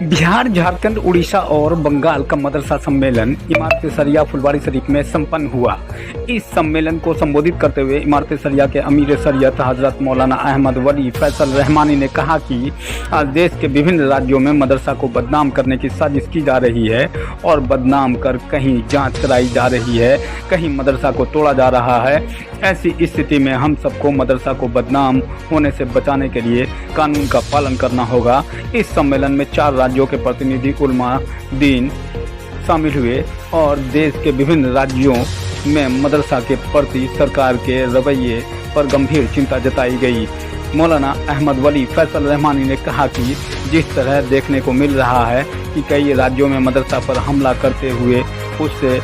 बिहार, झारखंड, उड़ीसा और बंगाल का मदरसा सम्मेलन इमारत सरिया फुलवारी शरीफ में संपन्न हुआ। इस सम्मेलन को संबोधित करते हुए इमारत सरिया के अमीर शरीयत हजरत मौलाना अहमद वली फैसल रहमानी ने कहा कि आज देश के विभिन्न राज्यों में मदरसा को बदनाम करने की साजिश की जा रही है और बदनाम कर कहीं जांच कराई जा रही है, कहीं मदरसा को तोड़ा जा रहा है। ऐसी स्थिति में हम सबको मदरसा को बदनाम होने से बचाने के लिए कानून का पालन करना होगा। इस सम्मेलन में 4 राज्यों के प्रतिनिधि उलमा दीन शामिल हुए और देश के विभिन्न राज्यों में मदरसा के प्रति सरकार के रवैये पर गंभीर चिंता जताई गई। मौलाना अहमद वली फैसल रहमानी ने कहा कि जिस तरह देखने को मिल रहा है कि कई राज्यों में मदरसा पर हमला करते हुए उससे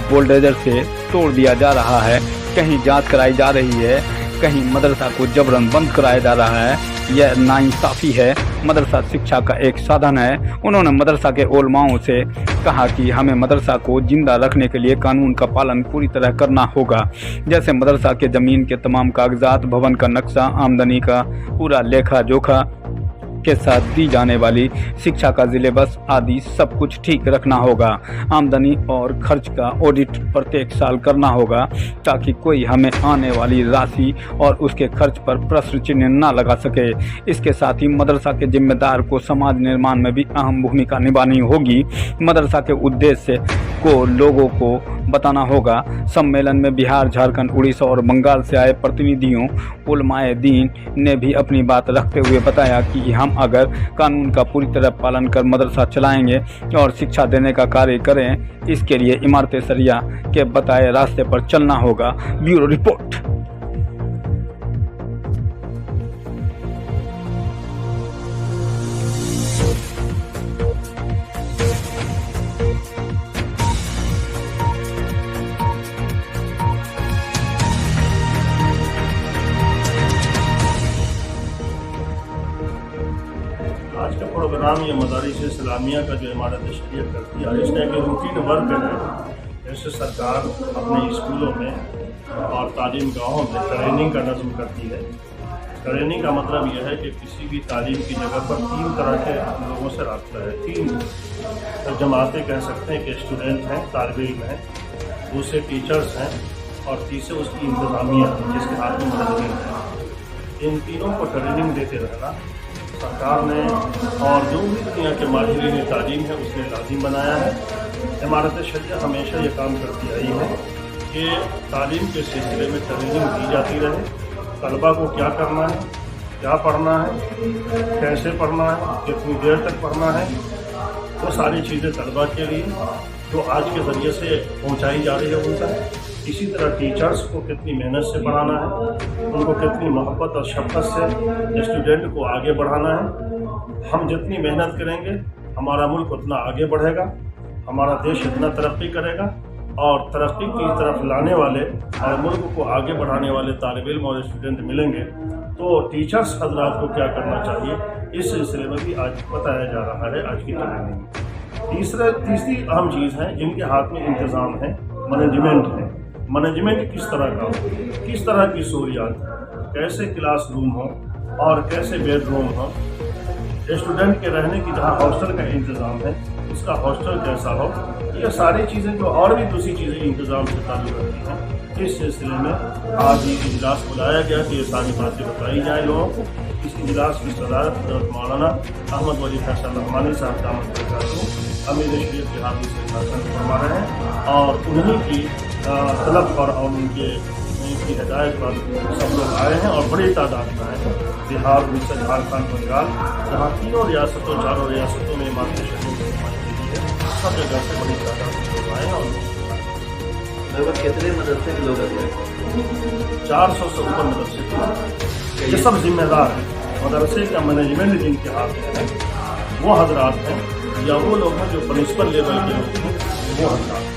बुलडोजर से तोड़ दिया जा रहा है, कहीं जांच कराई जा रही है, कहीं मदरसा को जबरन बंद कराया जा रहा है। यह नाइंसाफ़ी है। मदरसा शिक्षा का एक साधन है। उन्होंने मदरसा के उलमाओं से कहा कि हमें मदरसा को जिंदा रखने के लिए कानून का पालन पूरी तरह करना होगा, जैसे मदरसा के ज़मीन के तमाम कागजात, भवन का नक्शा, आमदनी का पूरा लेखा जोखा के साथ दी जाने वाली शिक्षा का सिलेबस आदि सब कुछ ठीक रखना होगा। आमदनी और खर्च का ऑडिट प्रत्येक साल करना होगा ताकि कोई हमें आने वाली राशि और उसके खर्च पर प्रश्न चिन्ह न लगा सके। इसके साथ ही मदरसा के जिम्मेदार को समाज निर्माण में भी अहम भूमिका निभानी होगी। मदरसा के उद्देश्य को लोगों को बताना होगा। सम्मेलन में बिहार, झारखंड, उड़ीसा और बंगाल से आए प्रतिनिधियों उलमाए दीन ने भी अपनी बात रखते हुए बताया कि हम अगर कानून का पूरी तरह पालन कर मदरसा चलाएंगे और शिक्षा देने का कार्य करें, इसके लिए इमारत सरिया के बताए रास्ते पर चलना होगा। Bureau report. आज का प्रोग्राम ये मदारिस इस्लामिया का जो इमारत शरीयत करती है, इसका एक रूटीन वर्क है। जैसे सरकार अपने स्कूलों में और तालीम गाहों में ट्रेनिंग का नज़्म करती है। ट्रेनिंग का मतलब यह है कि किसी भी तालीम की जगह पर 3 तरह के लोगों से रब्ता है। 3 जमातें कह सकते हैं कि स्टूडेंट हैं, तालिब इल्म हैं, दूसरे टीचर्स हैं और तीसरे उसकी इंतज़ामिया जिसके हाथ में मैनेजमेंट है। इन तीनों को ट्रेनिंग देते रहना सरकार ने और जो भी दुनिया के माहिरीन तालीम है उसने लाजिम बनाया है। इमारत शरिया हमेशा ये काम करती आई है कि तालीम के सिलसिले में ट्रेनिंग दी जाती रहे। तलबा को क्या करना है, क्या पढ़ना है, कैसे पढ़ना है, कितनी देर तक पढ़ना है, वो सारी चीज़ें तलबा के लिए जो आज के ज़रिए से पहुँचाई जा रही है उनका। इसी तरह टीचर्स को कितनी मेहनत से पढ़ाना है, उनको कितनी मोहब्बत और शफ़क़त से स्टूडेंट को आगे बढ़ाना है। हम जितनी मेहनत करेंगे हमारा मुल्क उतना आगे बढ़ेगा, हमारा देश इतना तरक्की करेगा और तरक्की की तरफ लाने वाले और मुल्क को आगे बढ़ाने वाले तालिब इल्म और स्टूडेंट मिलेंगे। तो टीचर्स हजरात को क्या करना चाहिए, इस सिलसिले में भी आज बताया जा रहा है आज की ट्रेनिंग में। तीसरी अहम चीज़ है जिनके हाथ में इंतज़ाम है, मैनेजमेंट है। मैनेजमेंट किस तरह का हो, किस तरह की सहूलियात, कैसे क्लास रूम हो और कैसे बेडरूम हो, स्टूडेंट के रहने की जहाँ हॉस्टल का इंतज़ाम है उसका हॉस्टल कैसा हो, ये सारी चीज़ें जो और भी दूसरी चीज़ें इंतज़ाम से ताल्लुक़ रखती हैं। इस सिलसिले में आज ये इजलास बुलाया गया कि ये सारी बातें बताई जाए लोगों को। इस इजलास की सदारत मौलाना अहमद वली फैसल रहमानी साहब का अमीर शरीयत के हाथ से भाषण फरमा रहे हैं और उन्हीं की तलब पर और उनकी हिदायत पर सब लोग आए हैं और बड़ी तादाद में आए हैं। बिहार, उड़ीसा, झारखंड, बंगाल, जहाँ 3 रियासतों 4 रियासतों में इमारत शरीयत है, सब जगह से बड़ी तादाद में लोग आए हैं। और लगभग कितने मदरसे के लोग आते हैं? 400 से ऊपर मदरसे के ये सब जिम्मेदार हैं। मदरसे का मैनेजमेंट जिनके हाथ में है वो हजरात हैं या वो लोग हैं जो प्रिंसिपल लेवल के लोग हैं, वो हजरात।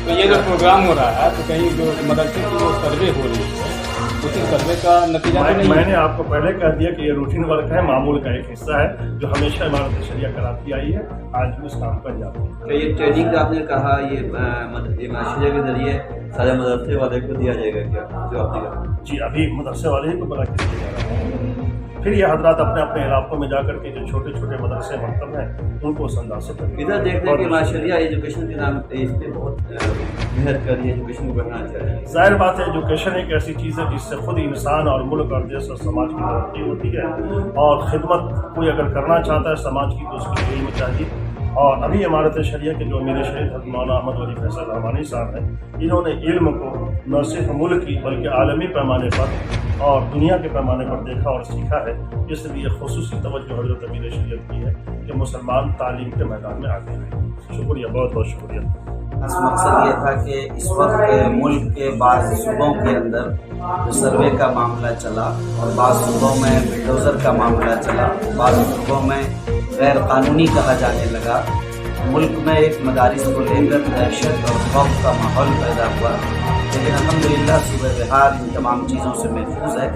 तो ये जो प्रोग्राम हो रहा है तो कहीं जो मदरसे की जो सर्वे हो रही है उस सर्वे का नतीजा तो नहीं है। मैंने आपको पहले कह दिया कि ये रूटीन वर्क है, मामूल का एक हिस्सा है जो हमेशा इमारत शरिया कराती आई है, आज भी उस काम पर जाती है। क्या ये ट्रेनिंग का आपने कहा ये इमारत शरिया के जरिए सारे मदरसे वाले को दिया जाएगा क्या, जो आपने कहा? जी, अभी मदरसे वाले ही को बना के दिया जा रहा है, फिर ये हजरात अपने अपने इलाकों में जाकर के जो छोटे छोटे मदरसे मकतब हैं उनको उस अंदाज से करेंगे। इधर देखते हैं कि इमारत शरिया एजुकेशन के नाम पे इस पे बहुत मेहनत कर रही है, एजुकेशन को बढ़ाना चाह रही है। जाहिर बात है, एजुकेशन एक ऐसी चीज़ है जिससे खुद इंसान और मुल्क और देश और समाज की तरक्की होती है, और खिदमत कोई अगर करना चाहता है समाज की तो उसकी इल्म चाहिए। और अभी इमारत शरिया के जो अमीर शरीफ हज़रत मौलाना अहमद वली फैसल रहमानी साहब हैं, इन्होंने इल्म को न सिर्फ मुल्क की बल्कि आलमी पैमाने पर और दुनिया के पैमाने पर देखा और सीखा है, इसलिए खुसूसी तवज्जो हज़रत अमीर शरीयत की है कि मुसलमान तालीम के मैदान में आगे रहें। शुक्रिया, बहुत बहुत शुक्रिया। बस मकसद ये था कि इस वक्त मुल्क के बाज़ सूबों के अंदर जो सर्वे का मामला चला और बाज़ सूबों में बिल्डोज़र का मामला चला, बाज़ सूबों में गैर कानूनी कहा जाने लगा, मुल्क में एक मदारिस को लेकर दहशत और खौफ का माहौल पैदा हुआ। लेकिन अल्हम्दुलिल्लाह सूबा बिहार इन तमाम चीज़ों से महफूज है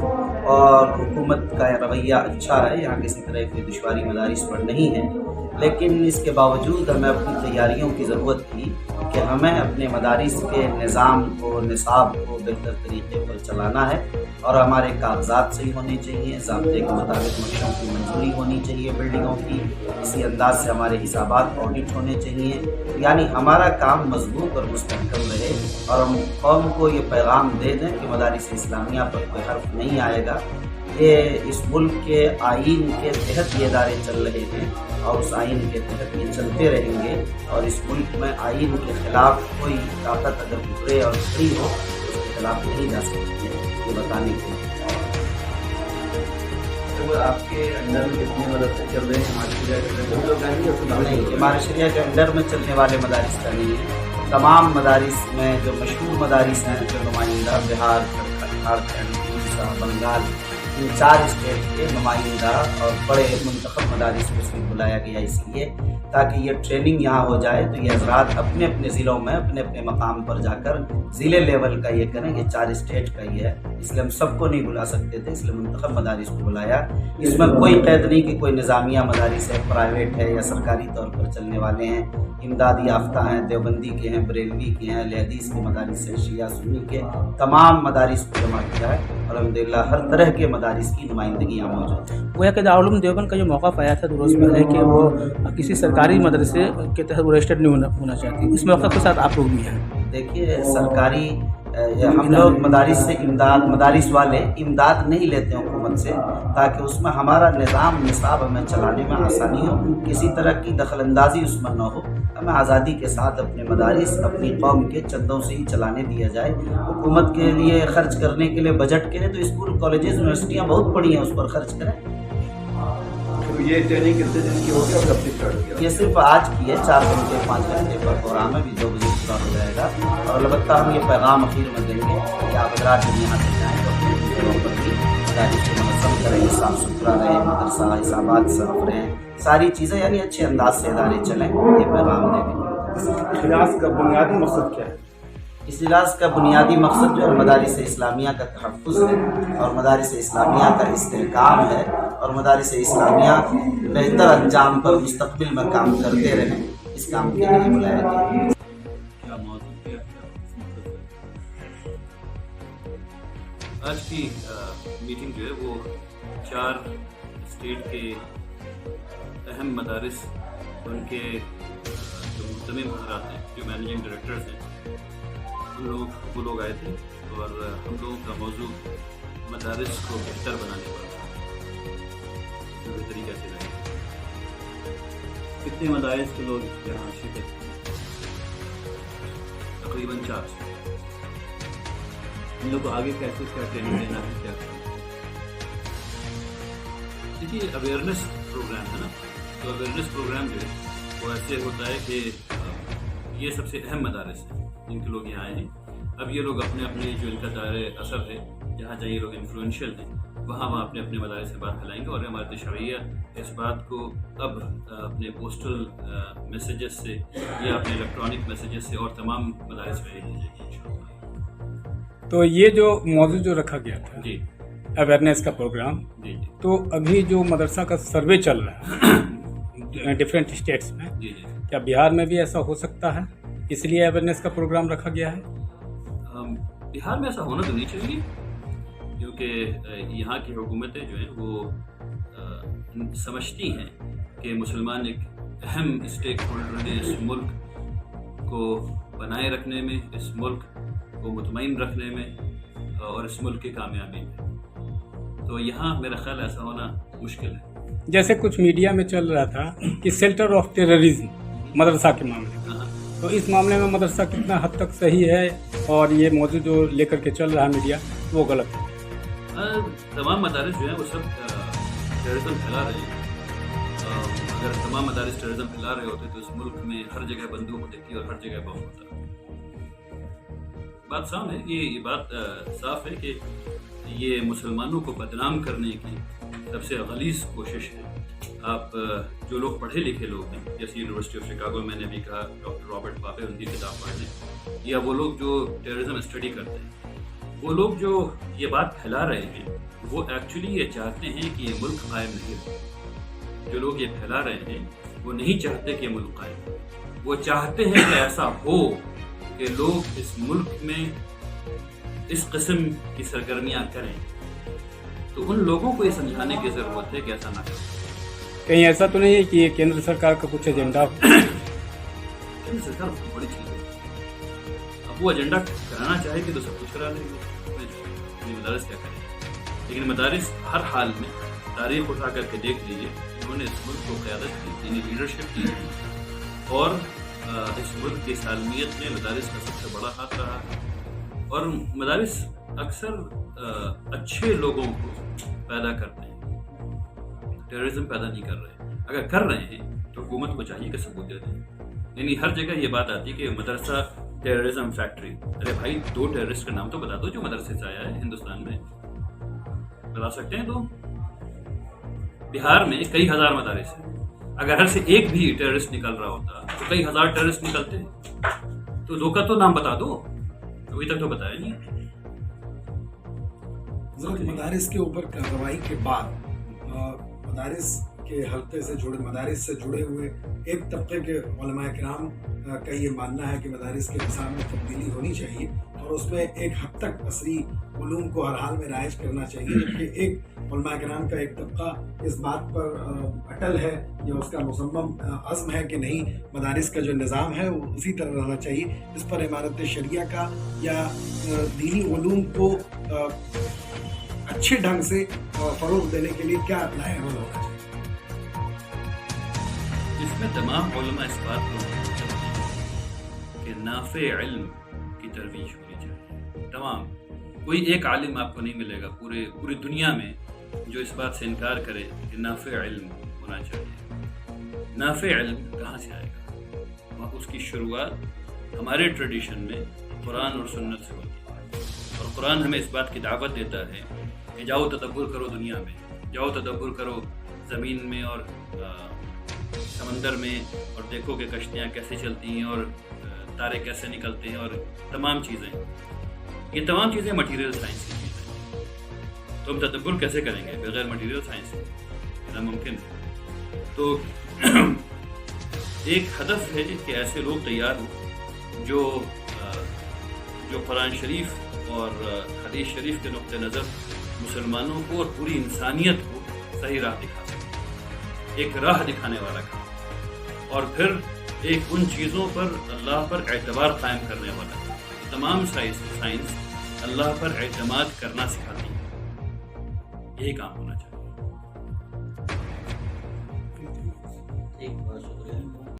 और हुकूमत का रवैया अच्छा है, यहाँ किसी तरह की दुश्वारी मदारिस पर नहीं है। लेकिन इसके बावजूद हमें अपनी तैयारियों की ज़रूरत थी कि हमें अपने मदारिस के निज़ाम को, निसाब को बेहतर तरीके पर चलाना है और हमारे कागजात सही होने चाहिए, ज़ाब्ते के मुताबिक नक्शों की मंजूरी होनी चाहिए बिल्डिंगों की, इसी अंदाज से हमारे हिसाबात ऑडिट होने चाहिए, यानी हमारा काम मजबूत और मुस्तहकम रहे और हम कौम को ये पैगाम दे दें कि मदारिस इस्लामिया पर कोई हर्फ नहीं आएगा। ये इस मुल्क के आइन के तहत ये इदारे चल रहे हैं और उस आइन के तहत ये चलते रहेंगे और इस मुल्क में आइन के ख़िलाफ़ कोई ताकत अगर उभरे और खड़ी हो तो उसके खिलाफ नहीं जा सकती है, ये बताने के लिए। तो आपके अंडर में कितने मदरसे चल रहे हैं इमारत शरिया के अंदर? नहीं, इमारत शरिया के अंडर में चलने वाले मदारिस का नहीं है। तमाम मदारिस में जो मशहूर मदारिस हैं, जो नुमाइंदा बिहार, झारखंड, उड़ीसा, बंगाल, इन 4 स्टेट के नुमाइंदा और बड़े मुंतखब मदारिस को इसमें बुलाया गया इसलिए ताकि ये ट्रेनिंग यहाँ हो जाए तो ये हज़रात अपने अपने ज़िलों में अपने अपने मकाम पर जाकर ज़िले लेवल का ये करें। ये 4 स्टेट का ही है, इसलिए हम सबको नहीं बुला सकते थे, इसलिए मुंतखब मदारिस को बुलाया। इसमें कोई कैद नहीं कि कोई निज़ामिया मदारिस है, प्राइवेट है या सरकारी तौर पर चलने वाले हैं, इमदादी याफ्ता हैं, देवबंदी के हैं, बरेलवी के हैं, अहले हदीस के मदारिस हैं, शिया सुन्नी के तमाम मदारिस को जमा किया है और अल्हम्दुलिल्लाह हर तरह के मदारिस की नुमाइंदगी यहाँ मौजूद है। गोया कि दारुल उलूम देवबंद का जो मौक़िफ़ आया था दुरुस्त पहले कि वो किसी सरकारी मदरसे के तहत वो रजिस्टर्ड नहीं होना चाहती, इस मौक़िफ़ के साथ आप लोग भी हैं। देखिए, सरकारी हम लोग मदारिस से इमदाद, मदारिस वाले इमदाद नहीं लेते हैं हुकूमत से ताकि उसमें हमारा निज़ाम निसाब हमें चलाने में आसानी हो, किसी तरह की दखलंदाजी उसमें न हो, हमें आज़ादी के साथ अपने मदारिस अपनी कौम के चंदों से ही चलाने दिया जाए। हुकूमत के लिए खर्च करने के लिए बजट के लिए तो स्कूल, कॉलेजेस, यूनिवर्सिटियाँ बहुत बड़ी हैं, उस पर खर्च करें। तो ये ट्रेनिंग कितने दिन की होगी और कब से स्टार्ट किया? ये सिर्फ आज की है, 4 घंटे 5 घंटे का प्रोग्राम है, भी 2 बजे पूरा हो जाएगा और अलबत्ता हम ये पैगाम अखीर में देंगे कि आप हज़रात यहाँ से जाएँ तो अपने घरों पर भी मदारिस को मनज़्ज़म करें, साफ़ सुथरा रहे, मदरसा हिसाबात साफ रहें, सारी चीज़ें यानी अच्छे अंदाज से इदारे चलें, ये पैगाम देंगे। इजलास का बुनियादी मकसद क्या है? इस इजलास का बुनियादी मकसद जो है मदारिस इस्लामिया का तहफ़्फ़ुज़ है और मदारिस इस्लामिया का इस्तेहकाम है और मदारिस इस्लामिया बेहतर अंजाम पर मुस्तक़बिल में काम करते रहें, इस काम के लिए बुलाया गया। क्या मौजूद है आज की मीटिंग जो है वो 4 स्टेट के अहम मदारिस, उनके जो मुंतज़िम हज़रात हैं, जो मैनेजिंग डायरेक्टर्स हैं, वो लोग आए थे और हम लोगों का मौजू मदारिस को बेहतर बनाने पर बेहतरी कैसे रहेगी। कितने मदारिस के लोग यहाँ शिरकत किए? तकरीबन 4। इन लोग को आगे कैसे क्या ट्रेनिंग देना है, क्या देखिए अवेयरनेस प्रोग्राम है ना, तो अवेयरनेस प्रोग्राम जो है वो ऐसे होता है कि ये सबसे अहम मदारिस हैं जिनके लोग यहाँ आए हैं। अब ये लोग अपने अपने जो इनका दायरे असर है, जहाँ जहाँ ये लोग इन्फ्लुएंशियल हैं, वहाँ अपने अपने मदारिस से बात फैलाएंगे और हमारे शरिया इस बात को अब अपने पोस्टल मैसेजेस से या अपने इलेक्ट्रॉनिक मैसेजेस से और तमाम मदारिस में भेजेंगे इंशाअल्लाह। तो ये जो मौजूद जो रखा गया था जी अवेयरनेस का प्रोग्राम, जी जी तो अभी जो मदरसा का सर्वे चल रहा है डिफरेंट स्टेट्स में, जी जी क्या बिहार में भी ऐसा हो सकता है, इसलिए अवेयरनेस का प्रोग्राम रखा गया है? बिहार में ऐसा होना तो नहीं चाहिए, क्योंकि यहाँ की हुकूमतें जो हैं वो समझती हैं कि मुसलमान एक अहम स्टेक होल्डर हैं इस मुल्क को बनाए रखने में, इस मुल्क को मुतमईन रखने में और इस मुल्क की कामयाबी में। तो यहाँ मेरा ख्याल ऐसा होना मुश्किल है। जैसे कुछ मीडिया में चल रहा था कि सेंटर ऑफ टेररिज्म मदरसा के मामले में, हाँ, तो इस मामले में मदरसा कितना हद तक सही है और ये मौजूद जो लेकर के चल रहा है मीडिया वो गलत है? तमाम मदारिस जो हैं वो सब टेररिज्म फैला रहे हैं। अगर तमाम मदारिस टेररिज्म फैला रहे होते तो इस मुल्क में हर जगह बंदूक होती थी और हर जगह बम होता। बात साफ है, ये बात साफ है कि ये मुसलमानों को बदनाम करने की सबसे गलीज़ कोशिश है। आप जो लोग पढ़े लिखे लोग हैं, जैसे यूनिवर्सिटी ऑफ शिकागो, मैंने भी कहा डॉक्टर रॉबर्ट पापे, उनकी किताब पढ़ लें, या वो लोग जो टेररिज्म स्टडी करते हैं, वो लोग जो ये बात फैला रहे हैं वो एक्चुअली ये चाहते हैं कि ये मुल्क कायम नहीं रहे। जो लोग ये फैला रहे हैं वो नहीं चाहते कि ये मुल्क कायम हो, वो चाहते हैं कि ऐसा हो कि लोग इस मुल्क में इस किस्म की सरगर्मियाँ करें। तो उन लोगों को ये समझाने की ज़रूरत है कि ऐसा ना करें। कहीं ऐसा तो नहीं है कि ये केंद्र सरकार का कुछ एजेंडा? केंद्र सरकार बहुत बड़ी चीज़ है, अब वो एजेंडा कराना चाहेगी तो सब कुछ करा लेंगे, मदारिस क्या करें। लेकिन मदारिस हर हाल में तारीख उठा करके देख लीजिए, उन्होंने इस मुल्क को क़यादत की, यानी लीडरशिप की, और इस मुल्क की सालमियत में मदारिस का सबसे बड़ा हाथ रहा है। और मदारिस अक्सर अच्छे लोगों को पैदा करते हैं, टेररिज्म पैदा नहीं कर रहे। अगर कर रहे हैं तो हुकूमत को चाहिए कि सबूत दे दें। यानी हर जगह ये बात आती है कि मदरसा टेररिज्म फैक्ट्री। अरे भाई, 2 टेररिस्ट का नाम तो बता दो जो मदरसे से आया है हिंदुस्तान में, बता सकते हैं? तो बिहार में कई हजार मदारिस हैं, अगर हर से एक भी टेररिस्ट निकल रहा होता तो कई हजार टेररिस्ट निकलते। तो 2 का तो नाम बता दो, अभी तक तो बताया नहीं। मदारिस के ऊपर कार्रवाई के बाद मदारिस के हल्के से जुड़े, मदारिस से जुड़े हुए एक तबके के उलमाए किराम का ये मानना है कि मदारिस के निज़ाम में तब्दीली होनी चाहिए और उसमें एक हद तक असरी उलूम को हर हाल में राइज करना चाहिए, जबकि एक उलमाए किराम का एक तबका इस बात पर अटल है या उसका मुसम्मम अज़्म है कि नहीं, मदारिस का जो निज़ाम है वो उसी तरह रहना चाहिए। इस पर इमारत शरिया का या दीनी उलूम को अच्छे ढंग से फरोग देने के लिए क्या अप्लाई अमल होना चाहिए? इसमें तमाम उलमा इस बात को कि नाफे इल्म की तरवीज होनी चाहिए। तमाम, कोई एक आलिम आपको नहीं मिलेगा पूरी दुनिया में जो इस बात से इनकार करे कि नाफे इल्म होना चाहिए। नाफे इल्म कहाँ से आएगा? उसकी शुरुआत हमारे ट्रेडिशन में कुरान और सुन्नत से होती है, और कुरान हमें इस बात की दावत देता है कि जाओ तदब्बुर करो दुनिया में, जाओ तदब्बुर करो ज़मीन में और समंदर में, और देखो कि कश्तियाँ कैसे चलती हैं और तारे कैसे निकलते हैं और तमाम चीज़ें। ये तमाम चीज़ें मटीरियल साइंस की चीज़ें हैं। तो हम तदब्बुर कैसे करेंगे बगैर मटीरियल साइंस के? नामुमकिन है। तो एक हदफ है कि ऐसे लोग तैयार हों जो कुरान शरीफ और हदीस शरीफ के नुक्ते नज़र मुसलमानों को और पूरी इंसानियत को सही राह दिखा सके, एक राह दिखाने वाला काम, और फिर एक उन चीज़ों पर अल्लाह पर एतबार कायम करने वाला। तमाम साइंस अल्लाह पर एतमाद करना सिखाती है, यही काम होना चाहिए। ठीक, बहुत शुक्रिया।